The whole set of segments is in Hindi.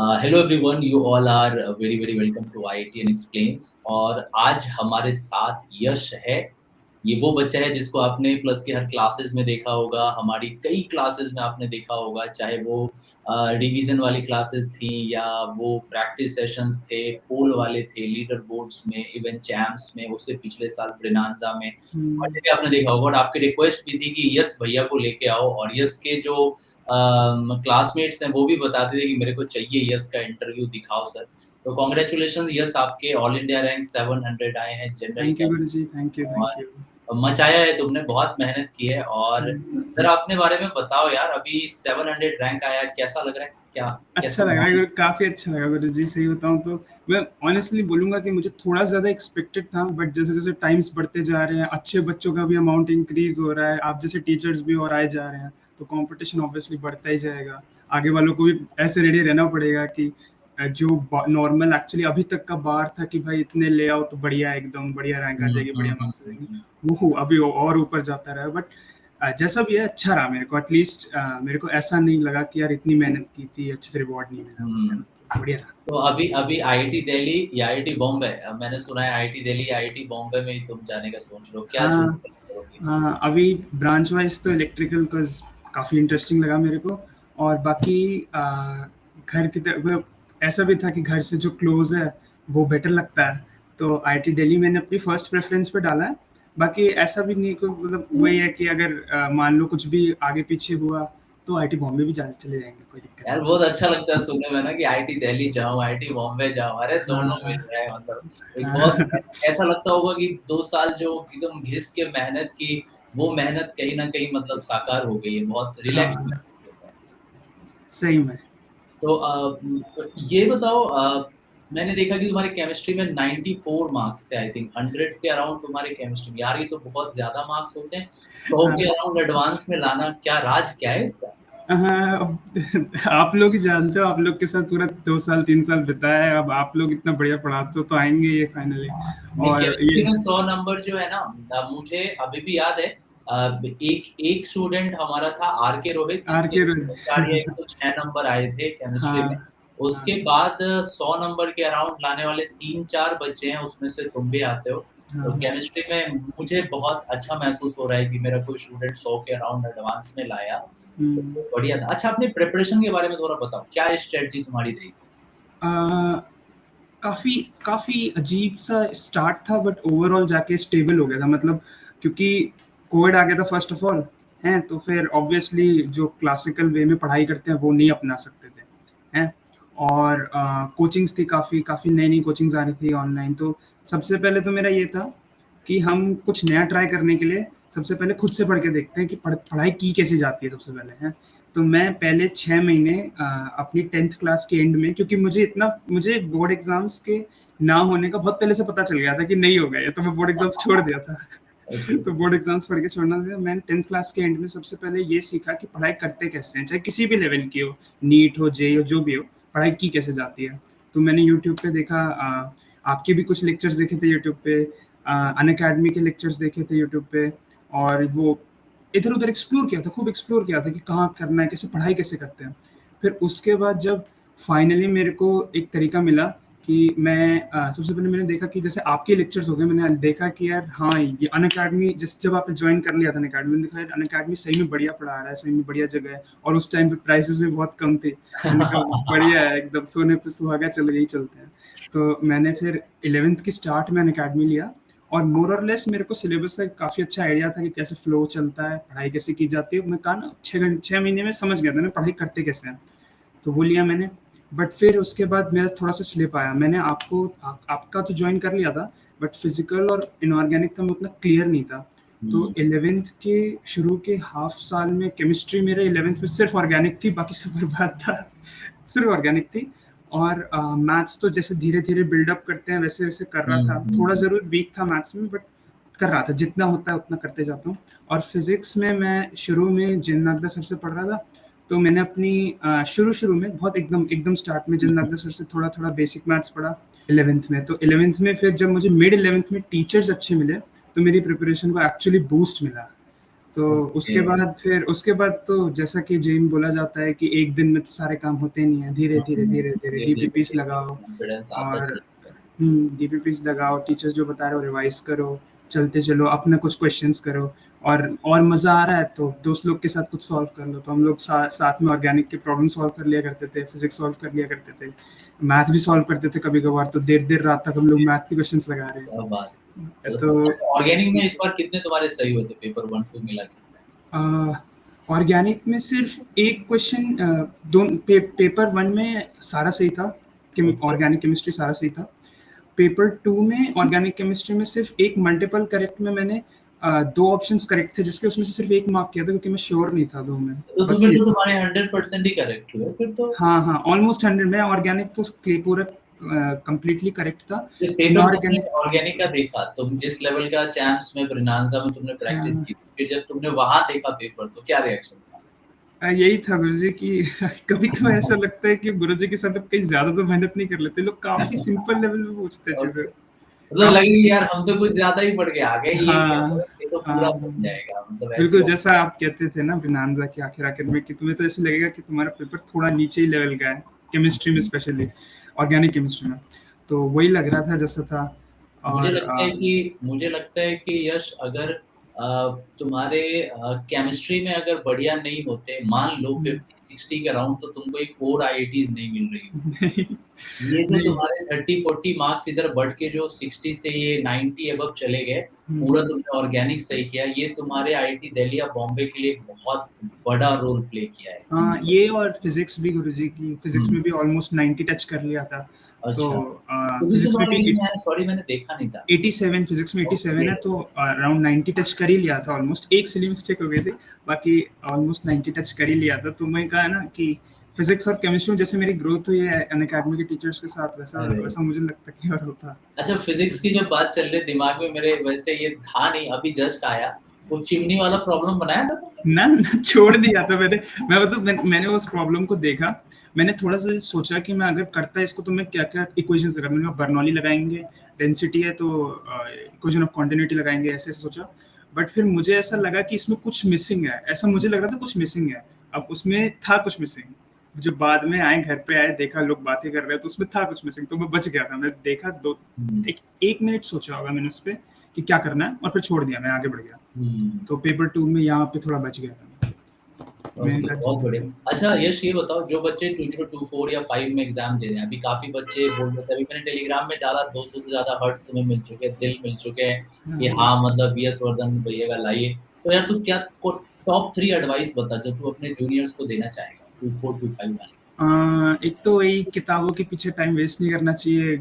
Hello everyone, you all are very very welcome to IIT and explains. और आज हमारे साथ यश है। ये वो बच्चा है जिसको आपने प्लस के हर क्लासेस में देखा होगा, हमारी कई क्लासेस में आपने देखा होगा, चाहे वो रिवीजन वाली क्लासेस थी या वो प्रैक्टिस सेशंस थे, पोल वाले थे, लीडर बोर्ड्स में, इवन चैम्प्स में, उससे पिछले साल ब्रिनांजा में हर हुँ। जगह आपने देखा होगा। और आपकी रिक्वेस्ट भी थी कि यस भैया को लेके आओ, और यस के जो क्लासमेट्स हैं वो भी बताते थे कि मेरे को चाहिए यस का इंटरव्यू दिखाओ सर। तो कांग्रेचुलेशन यस, आपके ऑल इंडिया रैंक 700 आए हैं general thank you category. Guruji, thank you, thank you. और मचाया है तुमने, बहुत मेहनत की है। और हुँ। ज़रा अपने बारे में बताओ यार, अभी 700 रैंक आया, कैसा लग रहा है? क्या अच्छा कैसा लग रहा है माहौल? गुरु, काफ़ी अच्छा लगा गुरुजी, सही बताऊँ तो मैं ऑनेस्टली बोलूँगा कि मुझे थोड़ा ज़्यादा एक्सपेक्टेड था, बट जैसे-जैसे टाइम्स बढ़ते जा रहे हैं, अच्छे बच्चों का भी अमाउंट इंक्रीज़ हो रहा है, आप जैसे टीचर्स भी और आए जा रहे हैं, तो कॉम्पिटिशन ऑब्वियसली बढ़ता ही जाएगा। आगे वालों को भी ऐसे रेडी रहना पड़ेगा कि जो ब नॉर्मल एक्चुअली अभी तक का बार था कि भाई इतने ले आओ तो बढ़िया एकदम बढ़िया रैंक आ हुँ, जाएगी, हुँ, बढ़िया हुँ, मार्क्स आ हुँ, जाएंगे। हुँ। वो अभी और ऊपर जाता रहा बट जैसा भी है अच्छा रहा मेरे को एटलीस्ट मेरे को ऐसा नहीं लगा कि यार इतनी मेहनत की थी अच्छे से रिवॉर्ड नहीं मिला हुँ। वगैरह तो बढ़िया रहा। तो अभी अभी आईआईटी दिल्ली या आईआईटी बॉम्बे, मैंने सुना है आईआईटी दिल्ली या आईआईटी बॉम्बे में ही तुम जाने का सोच रहे हो, क्या चूज़ हाँ करोगे? हाँ, अभी ब्रांच वाइज तो इलेक्ट्रिकल का काफ़ी इंटरेस्टिंग लगा मेरे को। और बाकी घर की तरफ मतलब ऐसा भी था कि घर से जो क्लोज है वो बेटर लगता है, तो आईआईटी दिल्ली मैंने अपनी फर्स्ट प्रेफरेंस पे डाला है। बाकी ऐसा भी नहीं कोई मतलब वही है कि अगर मान लो कुछ भी आगे पीछे हुआ तो आईआईटी बॉम्बे भी जा चले जाएंगे, कोई दिक्कत यार नहीं बहुत अच्छा लगता है सुनने में ना कि आईआईटी दिल्ली जाऊँ, आईआईटी बॉम्बे जाऊँ, अरे दोनों मिल हाँ रहे हैं मतलब। एक बहुत हाँ ऐसा लगता होगा कि 2 साल जो एकदम घिस के मेहनत की, वो मेहनत कहीं न कहीं मतलब साकार हो गई है, बहुत रिलैक्स हाँ महसूस होता है। सही में। तो ये बताओ, मैंने देखा कि तुम्हारी केमिस्ट्री में 94 मार्क्स थे, आई थिंक 100 के अराउंड तुम्हारे केमिस्ट्री में। यार ये तो बहुत ज़्यादा मार्क्स होते हैं, 100 के हाँ अराउंड एडवांस में लाना, क्या राज क्या है इसका? हाँ, आप लोग ही जानते हो, आप लोग के साथ पूरा 2 साल 3 साल बिताया है, अब आप लोग इतना बढ़िया पढ़ाते हो तो आएंगे ये फाइनली। नहीं, और केमिस्ट्री ये में 100 नंबर जो है ना, मुझे अभी भी याद है। एक एक स्टूडेंट हमारा था आर के रोहित, आर जिसके के 104 या 106 नंबर आए थे केमिस्ट्री में। हाँ हाँ उसके बाद 100 नंबर के अराउंड लाने वाले 3-4 बच्चे हैं, उसमें से तुम भी आते हो। तो हाँ। केमिस्ट्री में मुझे बहुत अच्छा महसूस हो रहा है कि मेरा कोई स्टूडेंट 100 के अराउंड एडवांस में लाया। हम्म। तो बढ़िया था। अच्छा, अपने प्रिपरेशन के बारे में थोड़ा बताओ, क्या स्ट्रेटजी तुम्हारी रही थी? आ, काफ़ी काफ़ी अजीब सा स्टार्ट था बट ओवरऑल जाके स्टेबल हो गया था मतलब, क्योंकि कोविड आ गया था फर्स्ट ऑफ ऑल हैं, तो फिर ऑब्वियसली जो क्लासिकल वे में पढ़ाई करते हैं वो नहीं अपना सकते थे हैं। और कोचिंग्स थी, काफ़ी काफ़ी नई नई कोचिंग्स आ रही थी ऑनलाइन, तो सबसे पहले तो मेरा ये था कि हम कुछ नया ट्राई करने के लिए सबसे पहले खुद से पढ़ के देखते हैं कि पढ़ाई की कैसे जाती है सबसे पहले हैं। तो मैं पहले 6 महीने अपनी 10th क्लास के एंड में, क्योंकि मुझे बोर्ड एग्जाम्स के ना होने का बहुत पहले से पता चल गया था कि नहीं हो गए, तो मैं बोर्ड एग्जाम्स छोड़ दिया था। ओके। तो बोर्ड एग्जाम्स पढ़ के छोड़ना था। मैंने 10th क्लास के एंड में सबसे पहले ये सीखा कि पढ़ाई करते कैसे हैं, चाहे किसी भी लेवल की हो, नीट हो, जे हो, जो भी हो, पढ़ाई की कैसे जाती है। तो मैंने यूट्यूब पे देखा, आपके भी कुछ लेक्चर्स देखे थे यूट्यूब पे, अनअकैडमी के लेक्चर्स देखे थे यूट्यूब पे, और वो इधर उधर एक्सप्लोर किया था, खूब एक्सप्लोर किया था कि कहाँ करना है, कैसे पढ़ाई कैसे करते हैं। फिर उसके बाद जब फाइनली मेरे को एक तरीका मिला कि मैं सबसे पहले मैंने देखा कि जैसे आपके लेक्चर्स हो गए, मैंने देखा कि यार हाँ ये अनअकैडमी, जिस जब आपने ज्वाइन कर लिया था अनअकैडमी, मैंने देखा यार अनअकैडमी सही में बढ़िया पढ़ा रहा है, सही में बढ़िया जगह है, और उस टाइम पे प्राइसेस भी बहुत कम थे। मैंने कहा बढ़िया है एकदम, सोने पे सुहागा, चलो यही चलते हैं। तो मैंने फिर 11th की स्टार्ट में अनअकैडमी लिया, और मोर और लेस मेरे को सिलेबस का काफ़ी अच्छा आइडिया था कि कैसे फ्लो चलता है, पढ़ाई कैसे की जाती है। मैं कहा ना 6 महीने में समझ गया था मैं पढ़ाई करते कैसे हैं, तो वो लिया मैंने। बट फिर उसके बाद मेरा थोड़ा सा स्लिप आया, मैंने आपका तो ज्वाइन कर लिया था, बट फिजिकल और इनऑर्गेनिक का मैं उतना क्लियर नहीं था। तो हुँ। 11th के शुरू के हाफ साल में केमिस्ट्री मेरे 11th में सिर्फ ऑर्गेनिक थी, बाकी सब बर्बाद था। सिर्फ ऑर्गेनिक थी। और मैथ्स तो जैसे धीरे धीरे बिल्डअप करते हैं वैसे वैसे कर रहा हुँ, था, हुँ, थोड़ा हुँ। ज़रूर वीक था मैथ्स में, बट कर रहा था, जितना होता है उतना करते जाता हूँ। और फिजिक्स में मैं शुरू में जिन नागदा सर से पढ़ रहा था, तो मैंने अपनी शुरू शुरू में बहुत एकदम एकदम स्टार्ट में जिन नागदा सर से थोड़ा थोड़ा बेसिक मैथ्स पढ़ा 11th में। तो 11th में फिर जब मुझे मिड 11th में टीचर्स अच्छे मिले, तो मेरी प्रिपरेशन को एक्चुअली बूस्ट मिला। तो ओके। उसके बाद तो जैसा कि जेन बोला जाता है कि एक दिन में तो सारे काम होते नहीं है, धीरे धीरे धीरे धीरे धीरे धीरे डीपीपीस धीरे लगाओ कॉन्फिडेंस आता और चलता है। डीपीपीस लगाओ, टीचर्स जो बता रहे हो रिवाइज करो, चलते चलो, अपना कुछ क्वेश्चंस करो। और मज़ा आ रहा है तो दोस्त लोग के साथ कुछ सॉल्व कर लो। तो हम लोग साथ में ऑर्गेनिक के प्रॉब्लम सॉल्व कर लिया करते थे, फिजिक्स सॉल्व कर लिया करते थे, मैथ भी सॉल्व करते थे कभी कभार। तो देर देर रात तक हम लोग मैथ के क्वेश्चंस लगा रहे क्या बात हैं। है। तो अच्छा, ऑर्गेनिक में इस बार कितने तुम्हारे सही होते पेपर 1-2 मिला के? ऑर्गेनिक में सिर्फ एक क्वेश्चन, पेपर वन में सारा सही था, ओके। ऑर्गेनिक केमिस्ट्री सारा सही था। पेपर टू में ऑर्गेनिक केमिस्ट्री में सिर्फ एक मल्टीपल करेक्ट में मैंने दो ऑप्शंस करेक्ट थे, जिसके उसमें से सिर्फ एक मार्क किया था क्योंकि मैं श्योर नहीं था दो में। तो बस तुम्हें ये तो था। तुम्हारे 100% ही करेक्ट हुए फिर तो। हाँ हाँ, ऑलमोस्ट 100। मैं ऑर्गेनिक तो पूरा कंप्लीटली करेक्ट था। ये पेपर तुमने इनऑर्गेनिक ऑर्गेनिक का देखा, तुम जिस लेवल का चैम्प्स में ब्रिनांजा में तुमने प्रैक्टिस हाँ, की, फिर जब तुमने वहां देखा पेपर तो क्या रिएक्शन था? यही था गुरुजी की। कभी तो ऐसा लगता है कि गुरुजी के साथ अब कहीं ज्यादा तो मेहनत नहीं कर लेते, लोग काफी सिंपल लेवल पे पूछते हैं चीजें। ओके। मतलब काफी। लगेगा यार हम तो कुछ ज्यादा ही पढ़ के आ गए, ये क्या हाँ है? ये तो पूरा हाँ, बन जाएगा, मतलब बिल्कुल ऐसी जैसा आप कहते थे ना बिनांजा के आखिर आखिर में कि तुम्हें तो ऐसे लगेगा कि तुम्हारा पेपर थोड़ा नीचे ही लेवल का है, केमिस्ट्री में स्पेशली, ऑर्गेनिक केमिस्ट्री में। तो वही लग रहा था जैसा था। मुझे और लगता है कि यश अगर तुम्हारे केमिस्ट्री में अगर बढ़िया नहीं होते, मान लो 50-60 के अराउंड, तो तुमको एक और आईआईटीज नहीं मिल रही होती। नहीं, ये जो नहीं। तुम्हारे 30-40 मार्क्स इधर बढ़ के जो 60 से ये 90 अबव चले गए, पूरा हम्म, तुमने ऑर्गेनिक सही किया, ये तुम्हारे आईआईटी दिल्ली या बॉम्बे के लिए बहुत बड़ा रोल प्ले किया है। हाँ, ये और फिजिक्स भी गुरुजी की, फिजिक्स हम्म। में भी ऑलमोस्ट 90 टच कर लिया था। तो अच्छा, फिजिक्स फिजिक्स में तुम्हारा भी कितने आया? सॉरी मैंने देखा नहीं था। 87, फिजिक्स में 87 ओके। है, तो अराउंड 90 टच कर ही लिया था ऑलमोस्ट। एक सिली मिस्टेक हो गई थी, बाकी ऑलमोस्ट 90 टच कर ही लिया था। तो मैं कहा ना कि फिजिक्स और केमिस्ट्री में जैसे मेरी ग्रोथ हुई है अनअकैडमी के टीचर्स के साथ, वैसा अरे वैसा मुझे लगता है कि और होता। अच्छा, फिजिक्स की जब बात चल रही, दिमाग में मेरे वैसे ये था नहीं, अभी जस्ट आया, वो चिमनी वाला प्रॉब्लम बनाया था तुमने? ना छोड़ दिया था मैंने। मैंने उस प्रॉब्लम को देखा। मैंने थोड़ा सा सोचा कि मैं अगर करता इसको तो मैं क्या क्या इक्वेशंस लगा, मैंने कहा बर्नौली लगाएंगे, डेंसिटी है तो इक्वेशन ऑफ कॉन्टिन्यूटी लगाएंगे, ऐसे ऐसे सोचा। बट फिर मुझे ऐसा लगा कि इसमें कुछ मिसिंग है, ऐसा मुझे लग रहा था कुछ मिसिंग है। अब उसमें था कुछ मिसिंग। जो बाद में आए, घर पे आए, देखा लोग बातें कर रहे हैं, तो उसमें था कुछ मिसिंग, तो मैं बच गया था। मैं देखा दो, हम्म। एक मिनट सोचा होगा मैंने उस पर कि क्या करना है, और फिर छोड़ दिया, मैं आगे बढ़ गया। हम्म। तो पेपर टू में यहाँ पे थोड़ा बच गया था। मैंने ओके, कहा बहुत बढ़िया। चलो। अच्छा यश, ये बताओ, जो बच्चे 2024 या 5 में एग्जाम दे रहे हैं, अभी काफी बच्चे बोल रहे थे, अभी मैंने टेलीग्राम में डाला, 200 से ज्यादा हर्ट्स तुम्हें मिल चुके हैं, दिल मिल चुके हैं कि हाँ मतलब वी एस वर्धन भैया का लाइए। तो यार तू क्या टॉप 3 एडवाइस बता जो तू अपने जूनियर्स को देना चाहेगा 24-25 वाले? एक तो वही, किताबों के पीछे टाइम वेस्ट नहीं करना चाहिए।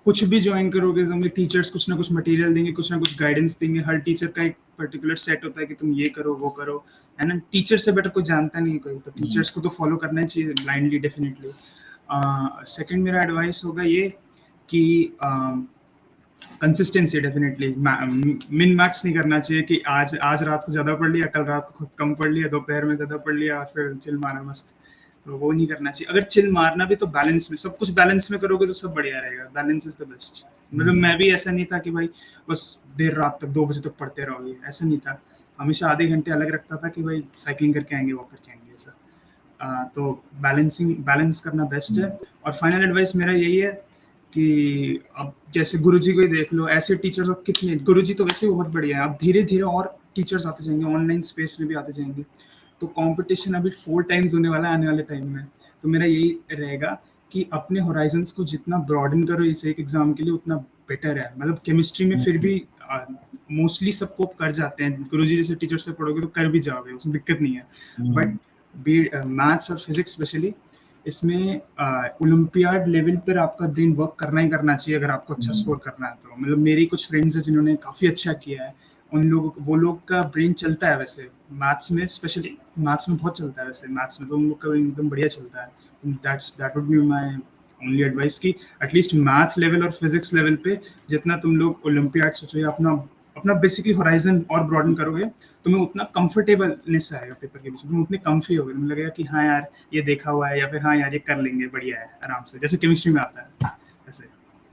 कुछ भी ज्वाइन करोगे तो हमें टीचर्स कुछ ना कुछ मटेरियल देंगे, कुछ ना कुछ गाइडेंस देंगे। हर टीचर का एक पर्टिकुलर सेट होता है कि तुम ये करो वो करो, है ना। टीचर से बेटर कोई जानता नहीं कोई, तो हम्म। टीचर्स को तो फॉलो करना ही चाहिए ब्लाइंडली, डेफिनेटली। सेकंड मेरा एडवाइस होगा ये कि कंसिस्टेंसी, डेफिनेटली मिन मैक्स नहीं करना चाहिए कि आज आज रात को ज़्यादा पढ़ लिया, कल रात को कम पढ़ लिया, दोपहर में ज़्यादा पढ़ लिया और फिर चिल मारा मस्त। तो वो नहीं करना चाहिए। अगर चिल मारना भी तो बैलेंस में, सब कुछ बैलेंस में करोगे तो सब बढ़िया रहेगा। Balance is the best. मतलब मैं भी ऐसा नहीं था कि भाई बस देर रात तक 2 बजे तक पढ़ते रहोगे, ऐसा नहीं था। हमेशा आधे घंटे अलग रखता था कि भाई साइकिलिंग करके आएंगे, वॉक करके आएंगे, ऐसा। तो बैलेंस करना बेस्ट है। और फाइनल एडवाइस मेरा यही है कि अब जैसे गुरुजी को ही देख लो, ऐसे टीचर्स अब कितने, गुरुजी तो वैसे ही बहुत बढ़िया है, अब धीरे धीरे और टीचर्स आते जाएंगे, ऑनलाइन स्पेस में भी आते जाएंगे। तो कंपटीशन अभी 4 टाइम्स होने वाला है आने वाले टाइम में। तो मेरा यही रहेगा कि अपने होराइजन्स को जितना ब्रॉडन करो इस एक एग्जाम के लिए, उतना बेटर है। मतलब केमिस्ट्री में फिर भी मोस्टली सब कोप कर जाते हैं, गुरुजी जैसे टीचर से पढ़ोगे तो कर भी जाओगे, उसमें दिक्कत नहीं है। बट मैथ्स और फिजिक्स स्पेशली, इसमें ओलंपियाड लेवल पर आपका ब्रेन वर्क करना ही करना चाहिए अगर आपको अच्छा स्कोर करना है। तो मतलब मेरी कुछ फ्रेंड्स हैं जिन्होंने काफ़ी अच्छा किया है, उन लोगों, वो लोग का ब्रेन चलता है वैसे मैथ्स में, स्पेशली मैथ्स में बहुत चलता है वैसे, मैथ्स में तो उन लोग का ब्रेन एकदम बढ़िया चलता है। That would be my only advice कि एटलीस्ट मैथ लेवल और फिजिक्स लेवल पे जितना तुम लोग ओलंपियाड सोचो या अपना अपना बेसिकली होराइजन और ब्रॉडन करोगे, तुम्हें उतना कंफर्टेबलनेस आएगा पेपर के बीच में, तुम उतने कम्फी होगे, तुम्हें लगेगा कि हाँ यार ये देखा हुआ है, या फिर हाँ यार ये कर लेंगे, बढ़िया है, आराम से, जैसे केमिस्ट्री में आता है ऐसे।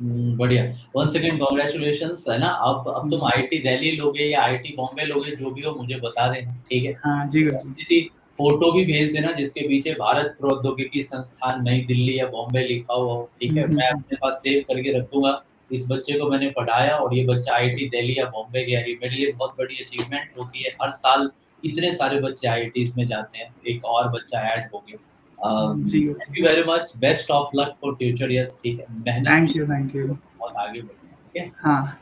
बढ़िया। वंस अगेन कांग्रेचुलेशंस, है ना? अब तुम हम्म, आईआईटी दिल्ली लोगे या आईआईटी बॉम्बे लोगे, जो भी हो मुझे बता देना, ठीक है? हाँ जी गुरुजी। किसी फोटो भी भेज देना जिसके पीछे भारत प्रौद्योगिकी संस्थान नई दिल्ली या बॉम्बे लिखा हुआ हो, ठीक है? मैं हम्म। अपने पास सेव करके रखूंगा। इस बच्चे को मैंने पढ़ाया और ये बच्चा आईआईटी दिल्ली या बॉम्बे गया, ये मेरे लिए बहुत बड़ी अचीवमेंट होती है। हर साल इतने सारे बच्चे आईआईटीज में जाते हैं, एक और बच्चा ऐड हो गया। जी थैंक गुरुजी। You very much, best of luck for future years, ठीक है? मेहनत थैंक कीजिए यू, थैंक यू। और आगे बढ़िए, ठीक है? हाँ।